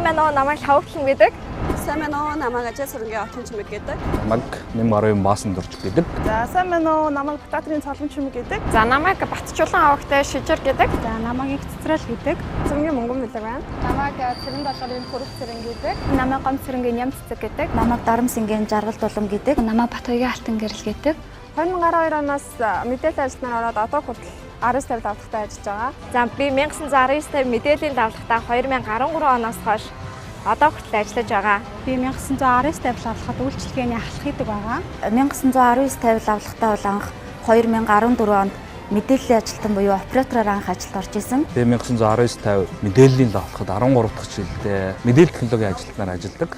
Сайн байна уу? Намайг Хавтлан гэдэг. Сайн байна уу? Намайг Ажил Сүрэнгийн Отын Чимэг гэдэг. Намайг Нэмарын Баасан Дурж гэдэг. За сайн байна уу? Намайг Бататрын Цолон Чимэг гэдэг. За намайг Батчулан Авагтай Шижир гэдэг. За намайг их Цэцрэл гэдэг. Цэрэнгийн Мөнгөн Мэлэг байна. Намайг Цэрэн Долгорын Хүрх Цэрэн гэдэг. Намайг Гом Цэрэнгийн Ням Цэцэг гэдэг. Намайг Дарамсингийн Жаргал Дулам гэдэг. Намайг Батхойгийн Алтан Гэрэл гэдэг. 2012 оноос мэдээлэл ажилтнаар ороод одоо хүртэл 19 тавь давтагтай ажиллаж байгаа. За би 1919 тавь мэдээллийн давтагтаа 2013 оноос хойш одоо хүртэл ажиллаж байгаа. Би 1919 тавь лавлахад үйлчлэгээний ахлах хийдэг байгаа. 1919 тавь лавлахтаа бол анх 2014 онд мэдээллийн ажилтан буюу оператороор анх ажилд орж исэн. Би 1919 50 мэдээллийн давтахад 13 дахь жилдээ мэдээлэл технологийн ажилтнаар ажилладаг.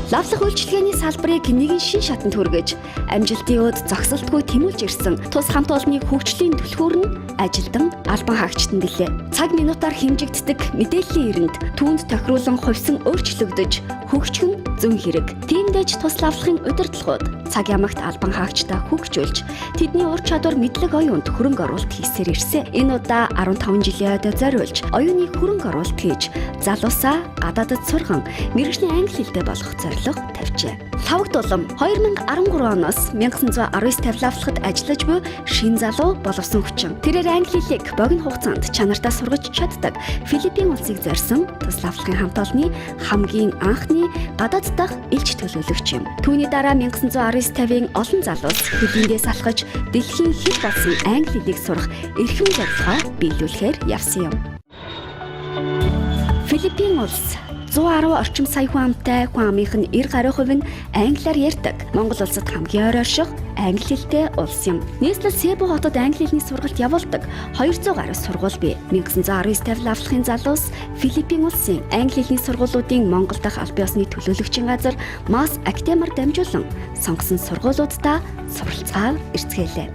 Лавлах үйлчилгээний салбарыг нэгэн шин шатанд хүргэж, амжилтын өд зогсолтгүй тэмүүлж ирсэн тус хамт олонны хөгжлийн түлхүүр нь ажилдан албан хаагчтанд гэлээ. Цаг минутаар хэмжигддэг мэдээллийн эрэнд түүнд тохируулан хувьсан өөрчлөгдөж, хөгжих нь зүүн хэрэг. Тиймдээж тус лавлахын удирдлагууд цаг ямагт албан хаагчдаа хөгжүүлж, тэдний ур чадвар мэдлэг оюунд хөрөнгө оруулалт хийсээр ирсэн. Энэ удаа 15 жилийн ойд зориулж, оюуны хөрөнгө оруулалт хийж, залуусаа гадаадд сурган мэргэжлийн англи хэлтэй болгох зорилго тавьжээ. Лавагт улам 2013 оноос 1919 тавь лавлахад ажиллаж буй шин залуу боловсон хүчин. Тэрээр англи хэлийг богино хугацаанд чанартай сургаж чаддаг Филиппин улсыг зорьсон тус лавлахын хамт олонны хамгийн анхны гадаад дахь элч төлөөлөгч юм. Түүний дараа 1919 тавийн олон залуус Филиппиндээс алхаж дэлхийн хэд болсон англи хэлийг сурах эрхэм зорилгоо биелүүлэхээр явсан юм. Филиппин улс 110 орчим сая хүн амтай, хүн амынх нь 90% нь англиар ярьдаг. Монгол улсад хамгийн ойр орших англи хэлтэй улс юм. Нийслэл Себу хотод англи хэлний сургалт явуулдаг 200 гаруй сургууль бий. 1919 тавь лавлахын залуус Филиппин улсын англи хэлний сургуулиудын Монгол дахь албан ёсны төлөөлөгчийн газар Масс Актемаар дамжуулан сонгосон сургуулиудаа суралцгаар эрцгээлээ.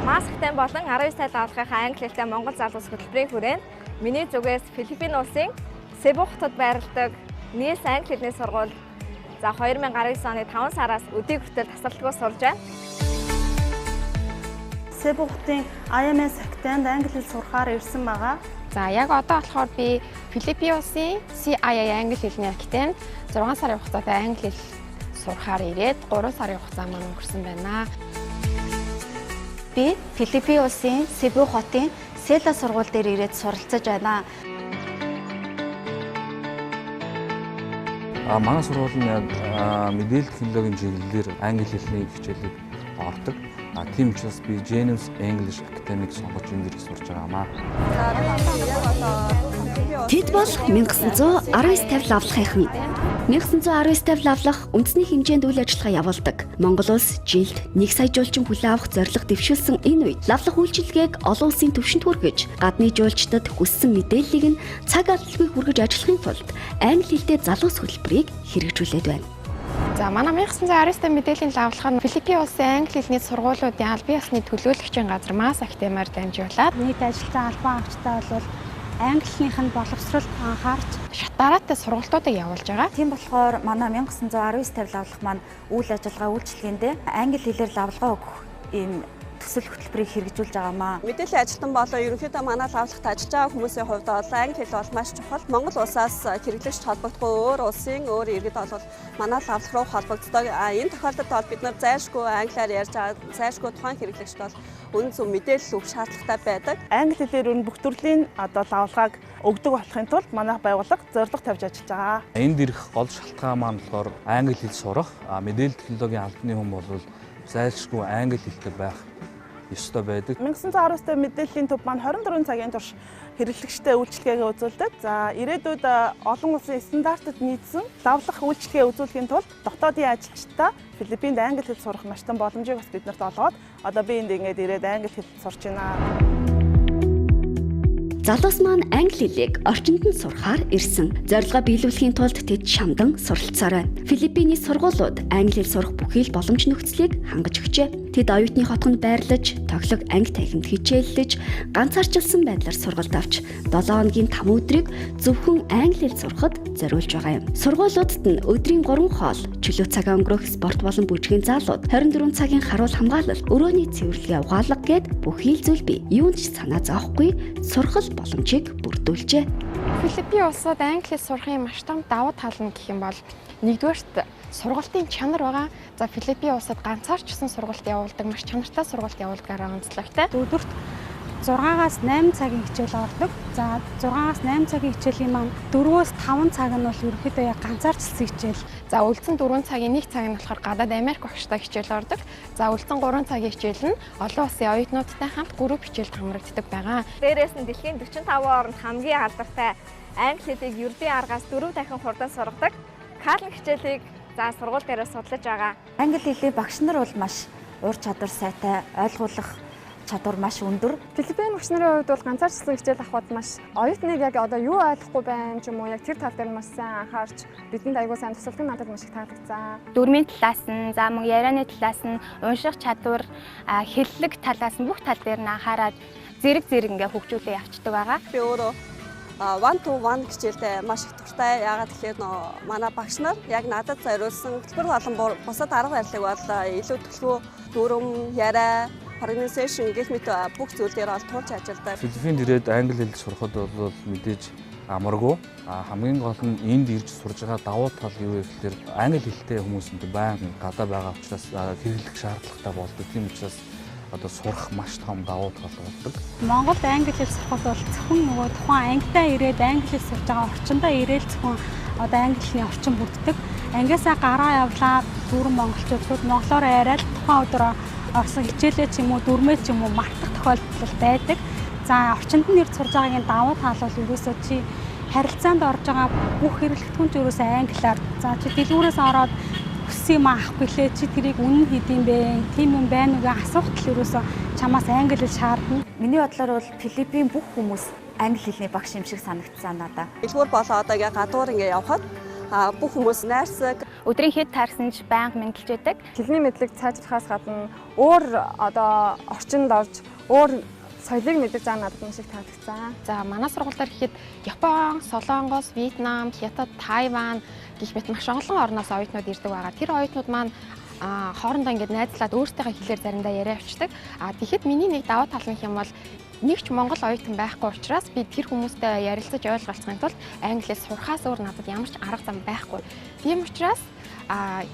Масс Актем болон 19 тавь лавлахынхаа англи хэлтэй Монгол залуус хөтөлбөрийн хүрээнд миний зүгээс Филиппин улсын Себу хотод байрладаг нийс англи хэлний сургууль за 2019 оны 5 сараас өдийг хүртэл тасралтгүй сурж байна. Себу хотын IMS Актемд англи хэл сурахаар ирсэн байгаа. За яг одоо болохоор би Филиппин улсын CII англи хэлний Актемд 6 сарын хугацаатай англи хэл сурахаар ирээд 3 сарын хугацаа маань өнгөрсөн байна. Би Филиппин улсын Себу хотын Села сургууль дээр ирээд суралцаж байна. Манай сургууль нь яг мэдээлэл технологийн чиглэлээр англи хэлний хичээлийг ордог. Тийм учраас би James English Academy сонгож энэ дээрээ сурж байгаамаа. Тэд бол 1919 тавь лавлахынхан. 1919 тавь лавлах үндэсний хэмжээнд үйл ажиллагаа явуулдаг. Монгол улс жилд 1 сая жуулчин хүлээн авах зорилго дэвшүүлсэн энэ үед лавлах үйлчилгээг олон улсын түвшинд хүргэж, гадны жуулчдад хүссэн мэдээллийг нь цаг алдалгүй хүргэж ажиллахын тулд англи хэлтэй залуус хөтөлбөрийг хэрэгжүүлээд байна. За манай 1919 тавь мэдээллийн лавлах нь Филиппин улсын англи хэлний сургуулиудын албан ёсны төлөөлөгчийн газар Масс Актемаар дамжуулаад Нийт ажилтан албан хаагчтай бол англи хэлнийх нь боловсролд анхаарч шатаараатай сургалтуудыг явуулж байгаа. Тийм болохоор манай 1919 тавь лавлах маань үйл ажиллагаа үйлчилгээндээ англи хэлээр лавлгаа өгөх ийм төсөл хөтөлбөрийг хэрэгжүүлж байгаамаа. Мэдээллийн ажилтан болон ерөнхийдөө манай лавлахад ажиллаж байгаа хүмүүсийн хувьд бол англи хэл бол маш чухал. Монгол улсаас хэрэглэгч холбогдох өөр улсын өөр иргэд бол манай лавлах руу холбогддог. Энэ тохиолдолд бол бид нар зайлшгүй англиар ярьж байгаа, зайлшгүй тухайн хэрэглэгчд бол үнэн зөв мэдээлэл өгөх шаардлагатай байдаг. англи хэлээр өн бүх төрлийн лавлгааг өгдөг болохын тулд манай байгууллага зорилго тавьж ажиллаж байгаа. Энд ирэх гол шалтгаан маань болохоор англи хэл сурах. Мэдээлэл технологийн албаны хүн бол зайлшгүй англи хэлтэй байх ёстой байдаг. 1919 тавь мэдээллийн төв маань 24 цагийн турш хэрэглэгчтэй үйлчилгээгээ үзүүлдэг. За ирээдүйд олон улсын стандартад нийцсэн лавлах үйлчилгээ үзүүлэхийн тулд дотоодын ажилчдаа Филиппинд англи хэл сурах маш том боломжийг бас биднэрт олгоод одоо би энд ингээд ирээд англи хэл сурч байна. Залуус маань англи хэлийг орчинд нь сурахаар ирсэн. Зорилгоо биелүүлэхийн тулд тэд шамдан суралцаар байна. Филиппиний сургуулиуд англи хэл сурах бүхий л боломж нөхцөлийг хангаж өгчээ. Тэд оюутны хотгонд байрлаж, тоглог анги танхимд хичээллэж, ганцаарчилсан байдлаар сургалт авч 7 хоногийн 5 өдрийг зөвхөн англи хэл сурахад зориулж байгаа юм. Сургуулиудад нь өдрийн 3 хоол, чөлөө цагаа өнгөрөх спорт болон бүжгийн заалууд, 24 цагийн харуул хамгаалал, өрөөний цэвэрлэгээ угаалга гэд бүх хил зүйл бий. Юунд ч санаа зовхгүй сургал боломжийг бүрдүүлжээ. Филиппин улсад англи хэл сурахын маш том давуу тал нь гэх юм бол нэгдүгээрт сургалтын чанар байгаа. За Филиппин улсад ганцаарчсан сургалт явуулдаг, маш чанартай сургалт явуулдагаараа онцлогтой. Өдөрт 6-аас 8 цагийн хичээл ордог. За 6-аас 8 цагийн хичээлийн маань 4-өөс 5 цаг нь бол ерөнхийдөө яг ганцаарчилсан хичээл. За үлдсэн 4 цагийн 1 цаг нь болохоор гадаад Америк багштай хичээл ордог. За үлдсэн 3 цагийн хичээл нь олон улсын оюутнуудтай хамт групп хичээлд хамрагддаг байгаа. Дээрээс нь дэлхийн 45 орнд хамгийн алдартай англи хэлийг ердийн аргаас 4 дахин хурдан сургадаг. Калн хичээлийг за сургууль дээрээ судлаж байгаа. Англи хэлний багш нар бол маш ур чадвар сайтай, ойлгуулах чадвар маш өндөр. Филиппин багш нарын хувьд бол ганцаарчлан хичээл авахд маш оюутныг яг одоо юу ойлгохгүй байна ч юм уу яг тэр тал дээр маш сайн анхаарч бидэнд аягүй сайн тусалдаг надад маш их таалагдсан. Дүрмийн талаас нь, за мөн ярианы талаас нь, унших чадвар, хэллэг талаас нь бүх тал дээр нь анхаарад зэрэг ингээ хөгжүүлээ явцдаг байгаа. Би өөрөө 1-to-1 хичээлтэй маш их дуртай. Яагаад гэхээр манай багш нар яг надад зориулсан хөтөлбөр болон бусад арга барилыг бол илүү төлхөө дүрм, яриа, pronunciation гэх мэт бүх зүйл дээр бол туулж ажилладаг. Филиппинд ирээд англи хэл сурахад бол мэдээж амаргүй. Хамгийн гол нь энд ирж сурж байгаа давуу тал юу вэ гэхээр англи хэлтэй хүмүүсэнд байнга гадаа байгаа учраас хэрэглэх шаардлагатай болдог. Тийм учраас одоо сурах маш том давуу тал болдог. Монголд англи хэл сурахад бол зөвхөн нөгөө тухайн ангидаа ирээд англи хэл сурж байгаа орчиндөө ирээл зөвхөн одоо англи хэлний орчин бүрддэг. Ангиасаа гараа явлаа дүүрэн монголчууд монголоор яриад тухайн өдөр орсон хичээлээ ч юм уу дүрмээ ч юм уу мартах тохиолдол байдаг. За орчинд нь ирж сурж байгаагийн давуу тал бол ерөөсөө чи харилцаанд орж байгаа бүх хэрэглэгдэхүүн ч ерөөсөө англиар. За чи дэлгүүрээс ороод хүссэн юм авахгүй лээ чи тэрийг үнэн хийдэм бэ? Тийм юм байна уу гэж асуухт л ерөөсөө чамаас англи хэл шаардна. Миний бодлоор бол Филиппин бүх хүмүүс англи хэлний багш юм шиг санагдсан надад. Дэлгүүр болоо одоо ингээ гадуур ингээ явхад бүх хүмүүс найрсаг. Өдрийн хэд таарсан ч байнга мэдлж байдаг. Хэлний мэдлэг цаажилахаас гадна өөр одоо орчинд орж өөр соёлыг мэдэж байгаа надад маш их таалагдсан. За манай сургуультаар ихэд Япон, Солонгос, Вьетнам, Хятад, Тайван гэх мэт маш олон орноос оюутнууд ирдэг байгаа. Тэр оюутнууд маань хоорондоо ингээд найзлаад өөрсдийнхөө хэлээр заримдаа яриа авчдаг. Тэгэхэд миний нэг давуу тал нь юм бол нэг ч монгол оюутан байхгүй учраас би тэр хүмүүстэй ярилцаж ойлголцохын тулд англи хэл сурахаас өөр надад ямар ч арга зам байхгүй. Тийм учраас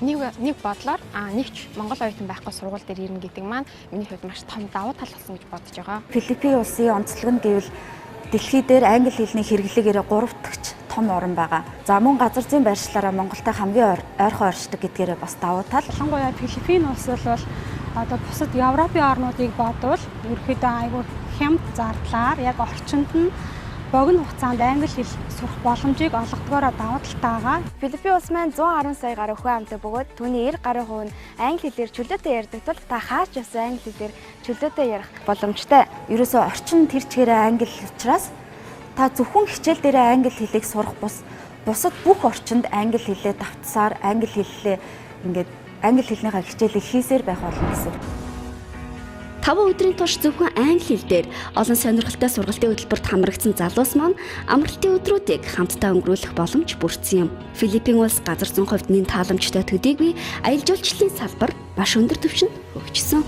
нэг бодлоор нэг ч монгол оюутан байхгүй сургууль дээр ирнэ гэдэг маань миний хувьд маш том давуу тал болсон гэж бодож байгаа. Филиппин улсын онцлог нь гэвэл дэлхий дээр англи хэлний хэрэглээгээр 3 дахь том орн байгаа. За мөн газар зүйн байршлаараа Монголтой хамгийн ойрхон оршдог гэдгээрээ бас давуу тал. Ялангуяа Филиппин улс бол одоо бусад Европын орнуудыг бодвол ерөөхдөө айгүй хямд зардлаар яг орчинд нь богино хугацаанд англи хэл сурах боломжийг олгодгоороо давуу талтай байгаа. Филиппин улс маань 110 сая гаруй хүн амтай бөгөөд түүний 90 гаруй хувь нь англи хэлээр чөлөөтэй ярьдаг тул та хаач явсан англи хэлээр чөлөөтэй ярих боломжтой. Ерөөсөө орчин тэр чигээрээ англи учраас та зөвхөн хичээл дээрээ англи хэлийг сурах бусад бүх орчинд англи хэлээ давтсаар англи хэллээ ингээд англи хэлнийхээ хичээлийг хийсээр байх болно гэсэн. 5 өдрийн турш зөвхөн англи хэл дээр олон сонирхолтой сургалтын хөтөлбөрт хамрагдсан залуус маань амралтын өдрүүдийг хамтдаа өнгөрүүлэх боломж бүрдсэн юм. Филиппин улс газар зүйн хувьд нэн тааламжтай төдийгүй аялал жуулчлалын салбар маш өндөр түвшинд хөгжсөн.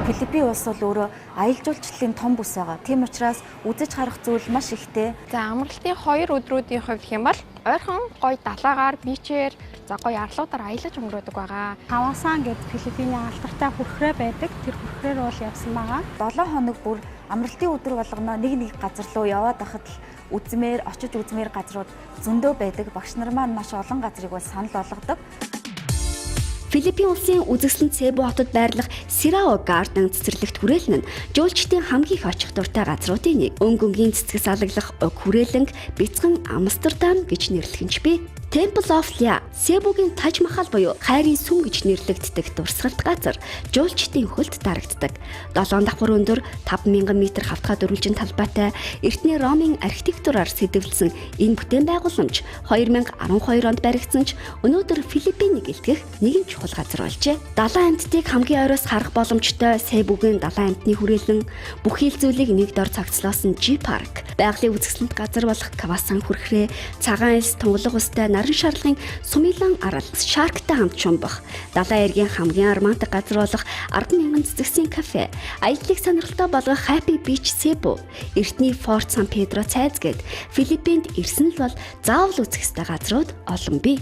Филиппин улс бол өөрөө аялал жуулчлалын том бүс байгаа. Тийм учраас үзэж харах зүйл маш ихтэй. За амралтын 2 өдрүүдийн хувьд гэх юм бол ойрхон гоё далаагаар, бичээр, за гоё арлуудаар аялаж өнгөрөөдөг байгаа. Хаваасан гэдэг Филиппиний алдартай хүрхрээ байдаг. Тэр хүрхрээр бол явсан байгаа. 7 хоног бүр амралтын өдөр болгоно нэг газар руу яваад байхад л очиж үзмээр газрууд зөндөө байдаг. Багш нар маань маш олон газрыг бол санал болгодог. Филиппин улсын үзэсгэлэн Цебу хотод байрлах Сирао Гарден цэцэрлэгт хүрээлэн нь жуулчдын хамгийн их очих дуртай газруудын нэг. Өнгөнгийн цэцгэс алаглах уг хүрээлэнг бяцхан Амстердам гэж нэрлэх нь ч бий. Temple of Lya, Себугийн Таж Махал буюу хайрын сүм гэж нэрлэгддэг дурсгалт газар жуулчдын хөлд дарагддаг. 7 давхар өндөр 5000 м хавтгай дөрвөлжин талбайтай эртний Ромын архитектураар сэдэвлсэн энэ бүтээн байгууламж 2012 онд баригдсан ч өнөөдөр Филиппинийг илтгэх нэгэн чухал газар болжээ. Далайн амьтдыг хамгийн ойроос харах боломжтой Себугийн далайн амьтны хүрээлэн бүх хил зүйлийг нэг дор цогцлоосон G-Park, байгалийн үзэсгэлэнт газар болох Кавасан хүрхрээ, цагаан элс тунгалаг устай наран шарлагын Сумилан арал Шарктай хамт шумбах, далайн эргийн хамгийн армантай газар болох 10,000 цэцэгсийн кафе, аяллыг сонирхолтой болгох Happy Beach Cebu, эртний Fort San Pedro цайз гээд Филиппинд ирсэн л бол заавал үзэх ёстой газрууд олон бий.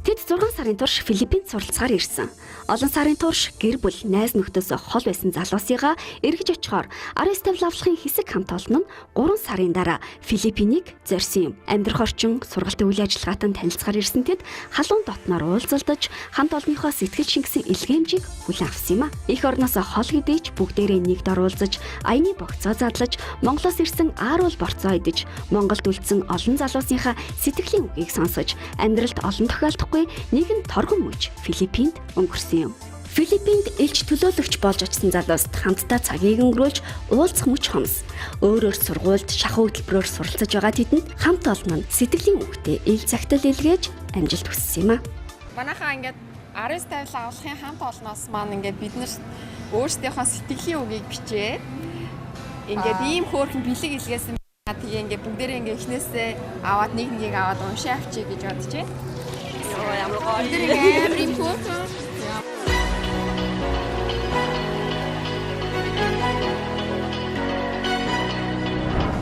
Тэд 6 сарын турш Филиппинд суралцахаар ирсэн. Олон сарын турш гэр бүл, найз нөхдөс хол байсан залуусыгаа эргэж очихоор 19 лавлахын хэсэг хамт олон нь 3 сарын дараа Филиппинийг зорьсон юм. Амьдрах орчин, сургалтын үйл ажиллагаатай танилцахаар ирсэн тэд халуун дотноор уулзалдаж хамт олонныхоо сэтгэл шингэсэн илгээмжийг хүлээн авсан юм а. Эх орноос хол хэдийч бүгдээрээ нэгд оруулж, аяны богцоо задлаж, Монголоос ирсэн ааруул борцоо идэж, Монголд үлдсэн олон залуусынхаа сэтгэлийн үгийг сонсож, амьдралд олон тохиолдохгүй нэгэн торгон мөч Филиппинд өнгөрсөн юм. Филиппинд элч төлөөлөгч болж очсон залууст хамтдаа цагийг өнгөрүүлж уулзах мөч хомс. Өөрөөр сургуульд шахуу хөтөлбөрөөр суралцаж байгаа тэдэнд хамт олон нь сэтгэлийн үгтэй ил цагтал илгээж амжилт хүссэн юм а. Манайхаа ингээд 19 авлахын хамт олноос маань ингээд бид нар өөрсдийнхөө сэтгэлийн үгийг бичээ. Ингээд ийм хөөрхөн бэлэг илгээсэн. Тэгээ ингээд бүгдээрээ ингээд эхнээсээ аваад нэг аваад уншаа авчий гэж бодож байна. Ямар гоё.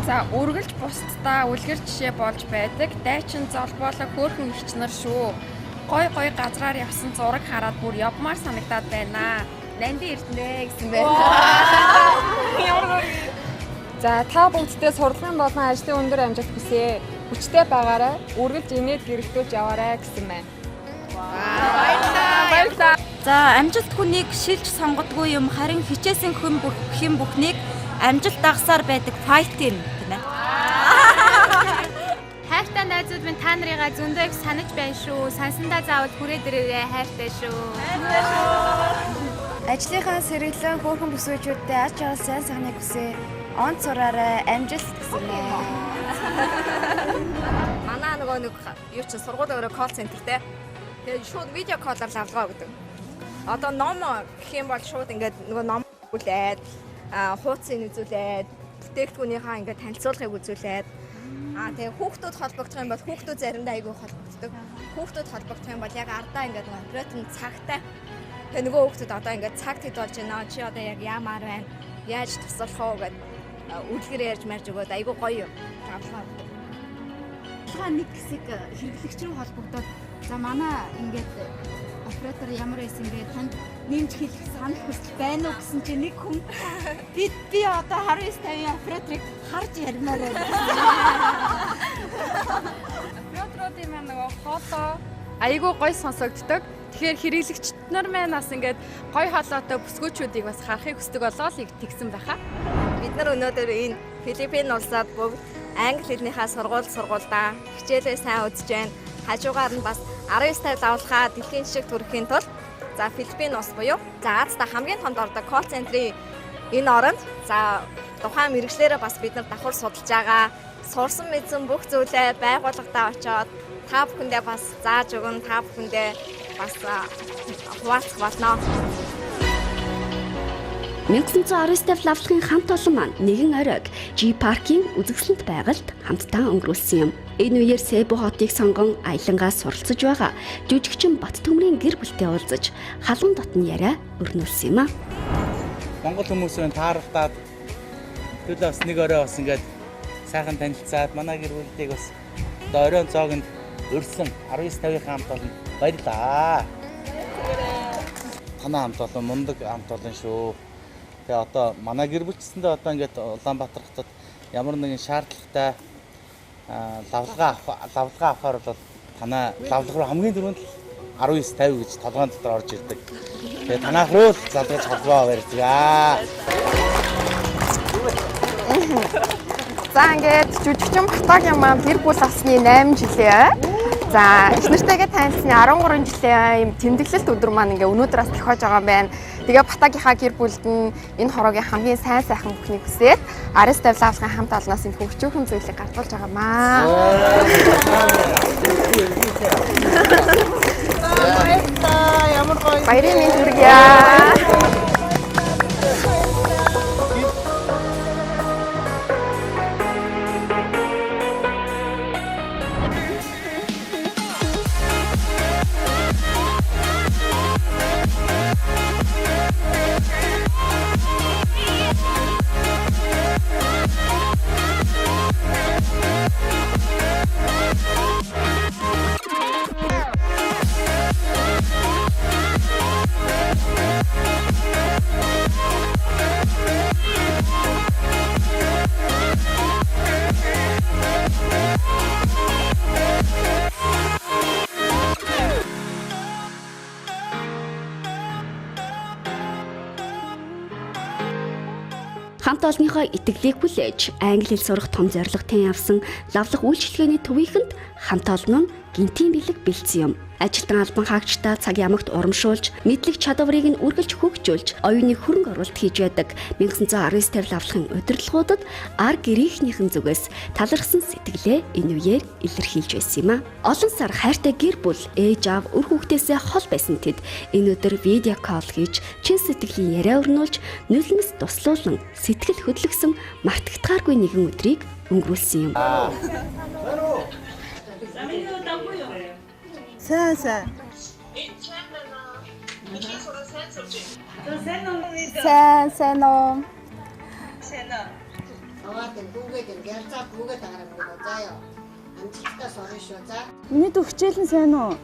За үргэлж бусдаа үлгэр жишээ болж байдаг дайчин золбоолог хөөрхөн ихч нар шүү. Гой газраар явсан зураг хараад бүр явмаар санагдаад байна. Нанди ирднэ гэсэн байна. За та бүгдтэй сурлагын болон ажлын өндөр амжилт хүсье. Хүчтэй байгаарай. Үргэлж инээд гэрэлтүүлж яваарай гэсэн байна. Баярлалаа. За амжилт хүнийг шилж сонгодгүй юм харин хичээсэн хүн бүхнийг амжилт дагсаар байдаг файт юм гэнэ. Хайртай найзууд минь та нарыгаа зөндөө их санаж байна шүү. Сансандаа заавал хүрээд ирээрэй хайртай шүү. Ажлынхаа сэргэлэн хөөрхөн бүсгүйчүүдтэй ач авал сайн сайхныг хүсье. Онц сураарай, амжилт гэсэн ээ. Манай нэг юу ч сургууль өөрөө колл центртэй. Тэгээд шууд видео коллоор лавлгаа өгдөг. Одоо ном гэх юм бол шууд ингээд нөгөө ном үлээд, хуудсыг үзүүлээд, бүтээгдэхүүнийхаа ингээд танилцуулгыг үзүүлээд, тэгээд хүүхдүүд холбогдох юм бол хүүхдүүд заримдаа айгүй холбогддог. Хүүхдүүд холбогдох юм бол яг ардаа ингээд нөгөө оператор цагтай. Тэгээд нөгөө хүүхдүүд одоо ингээд цагт хэд болж байна. Чи одоо яг яамаар байна? Яаж туслах вэ гэдэг үлгэр ярьж марж өгөөд айгүй гоё юм. Нэг хэсэг хэрэглэгч рүү холбогдоод за манай ингээд оператор ямар байсан ингээд танд нэмж хэлэх санал хүсэл байна уу гэсэн чинь нэг хүн би одоо 1950 операторыг харж ярмаар байна. Операторуудын маань нөгөө хоолоо айгүй гоё сонсогддог. Тэгэхээр хэрэглэгчид нар маань бас ингээд гоё хоолойтой бүсгүйчүүдийг бас харахыг хүсдэг болоо л тэгсэн байхаа. Бид нар өнөөдөр энэ Филиппин улсад бүгд англи хэлнийхээ сургуульдаа хичээлээ сайн үзэж байна. Хажуугаар нь бас 19 лавлахаа дэлхийн жишг төрөхийн тулд за Филиппин улс буюу за Азиад хамгийн томд ордог колл центрийн энэ оронд за тухайн мэргэжлээрээ бас бид нар давхар судалж байгаа. Сурсан мэдсэн бүх зүйлээ байгууллагатаа очоод та бүхэндээ бас зааж өгөн та бүхэндээ бас хуваалцах болно. 1919 лавлахын хамт олон маань нэгэн оройг G-Park-ийн үзэсгэлэнт байгальд хамтдаа өнгөрүүлсэн юм. Энэ үеэр Себу хотыг сонгон аялангаас суралцж байгаа жүжигчин Бат Төмрийн гэр бүлтэй уулзаж халуун дотны яриа өрнүүлсэн юм а. Монгол хүмүүсийн тааралдаад төлөө бас нэг орой бас ингээд сайхан танилцаад манай гэр бүлийг бас одоо оройн цоогонд өрсөн 1950-ийн хамт олон баярлаа. Танаа хамт олон мундаг хамт олон шүү. Тэгээ одоо манай гэр бүлчсэндээ одоо ингээд Улаанбаатар хотод ямар нэгэн шаардлагатай лавлгаа авахаар бол танаа лавлга руу хамгийн түрүүнд 1950 гэж толгойн дотор орж ирдэг. Тэгээ танаас руу залгаж холбоо барьцгаа. За ингээд жүжигчин Батагийн маань гэр бүл авсны 8 жилээ. За эхнэртэйгээ танилцсны 13 жилийн юм тэмдэглэлт өдөр маань ингээ өнөөдрөөс тохиож байгаа юм байна. Тэгээ Батагийнхаа гэр бүлд нь энэ хороогийн хамгийн сайн сайхан бүхнийг хүсээд Ариус тавилан авлагын хамт олноос энэ хөгжүүхэн зүйлийг гартуулж байгаамаа. Баярын мэнд хүргье. Хамт олонныхоо итгэлийг хүлээж англи хэл сурах том зорилготой явсан лавлах үйлчилгээний төвийнхэнд хамт олон нь гинтийн бэлэг бэлдсэн юм. Ажилтан албан хаагчдаа цаг ямагт урамшуулж, мэдлэг чадварыг нь үргэлж хөгжүүлж, оюуны хөрөнгө оруулалт хийж байдаг 1919 тавилан авлагын удирдлагуудад ар гэрийнхнийхэн зүгээс талархсан сэтгэлээ энэ үеэр илэрхийлж байсан юм а. Олон сар хайртай гэр бүл, ээж аав, үр хүүхдээсээ хол байсан тэд энэ өдөр видео кол хийж, чин сэтгэлийн яриа өрнүүлж, нулимс туслуулан сэтгэл хөдлөсөн мартагдахааргүй нэгэн өдрийг өнгөрүүлсэн юм. Сайн. Сайн. Миний дүү хичээл нь сайн уу?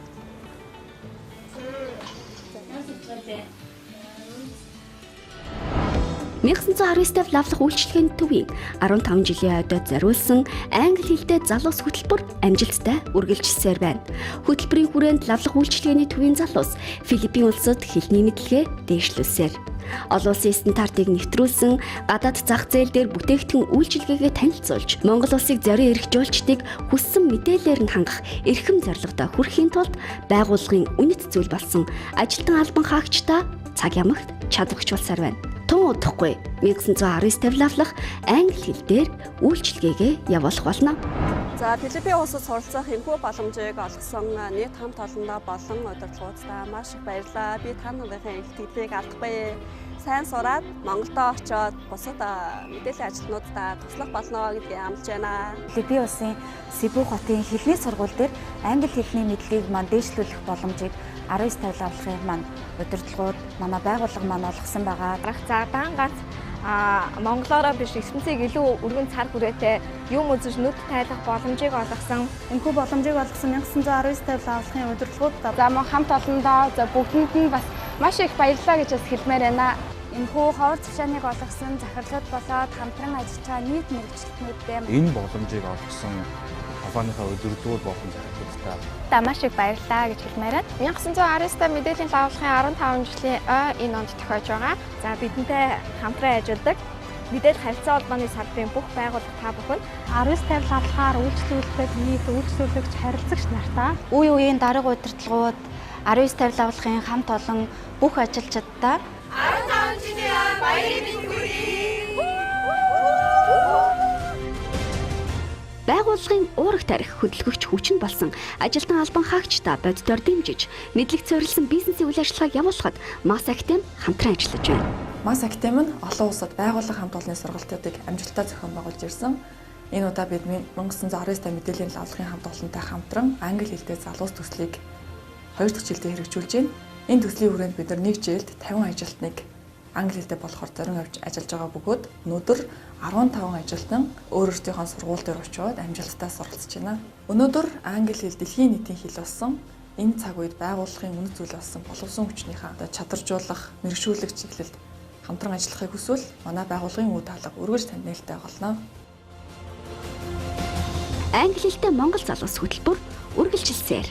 1919 лавлах үйлчилгээний төвийн 15 жилийн ойдод зориулсан англи хэлтэй залуус хөтөлбөр амжилттай үргэлжилсээр байна. Хөтөлбөрийн хүрээнд лавлах үйлчилгээний төвийн залуус Филиппин улсад хэлний мэдлэгээ дээшлүүлсээр олон улсын стандартыг нэвтрүүлсэн гадаад зах зээл дээр бүтээгдэхүүн үйлчилгээгээ танилцуулж Монгол улсыг зорин эрхжүүлчдийг хүссэн мэдээлэлээр нь хангах эрхэм зорилготой хүрэхийн тулд байгууллагын үнэт зүйл болсон ажилтан албан хаагчдаа цаг ямагт чадварчлуулсаар байна. Тун удахгүй 1919 тавилан авлах англи хэл дээр үйлчилгээгээ явуулах болно. За Филиппин улсад суралцах энэхүү боломжийг олгосон нийт хамт олондоо болон удирдлагуудаа маш их баярлалаа. Би та нарын итгэлийг алдахгүй. Сайн сураад Монголдо очоод бусад мэдээллийн ажилтнуудаа туслах болно гэдгийг амлаж байна. Филиппин улсын Себу хотын хэлний сургууль дээр англи хэлний мэдлэгийг маань дээшлүүлэх боломжийг 19 тавилан авлагын маань удирдлагууд манай байгууллага маань олгосон байгаа. Цаадан гац монголоор биш ертөнцийг илүү өргөн цар хүрээтэй юм үзэж нүд тайлах боломжийг олгосон. Энэхүү боломжийг олгосон 1919 тавилан авлагын удирдлагууд за мөн хамт олондоо за бүгдэнд нь бас маш их баярлалаа гэж бас хэлмээр байна. Энэхүү ховор цогшааныг олгосон захирлууд болоод хамтран ажиллаж байгаа нийт мэргэжилтнүүдтэй энэ боломжийг олгосон компанийнхаа удирдлагууд болон захирлуудтай маш их баярлалаа гэж хэлмээр байна. 1919 мэдээллийн лавлахын 15 жилийн энэ онд тохиож байгаа. За бидэнтэй хамтран ажилладаг мэдээлэл харилцаа холбооны салбарын бүх байгууллага та бүхэн 19 тавилан авлагаар үйлчлүүлдэг нийт үйлчлүүлэгч харилцагч нартаа үе үеийн дарга удирдлагууд 19 тавилан авлагын хамт олон бүх ажилчдаа 15 жилийн баярын мэнд хүргэе. Байгууллагын уурах тарих хөдөлгөгч хүчин болсон ажилтан албан хаагчдаа боддоор дэмжиж мэдлэг цорилсан бизнесийн үйл ажиллагааг явуулахад Мас Актем хамтран ажиллаж байна. Мас Актем нь олон улсад байгууллага хамт олонны сургалтуудыг амжилттай зохион байгуулж ирсэн. Энэ удаа бид 1919 мэдээллийн лавлахын хамт олонтой хамтран англи хэлтэй залуус төслийг 2 дахь жилдээ хэрэгжүүлж байна. Энэ төслийн хүрээнд бид нар нэг жилд 50 ажилтныг англи хэлтэй болохоор зорин авч ажиллаж байгаа бөгөөд өнөөдөр 15 ажилтан өөрсдийнхөө сургууль дээр очиод амжилттай суралцж байна. Өнөөдөр англи хэл дэлхийн нийтийн хэл болсон. Энэ цаг үед байгууллагын үнэт зүйл болсон боловсон хүчнийхээ чадваржуулах, мэрэгшүүлэх чиглэлд хамтран ажиллахыг хүсвэл манай байгууллагын үе даалга өргөж танд нээлттэй болно. Англи хэлтэй Монгол залуус хөтөлбөр үргэлжилсээр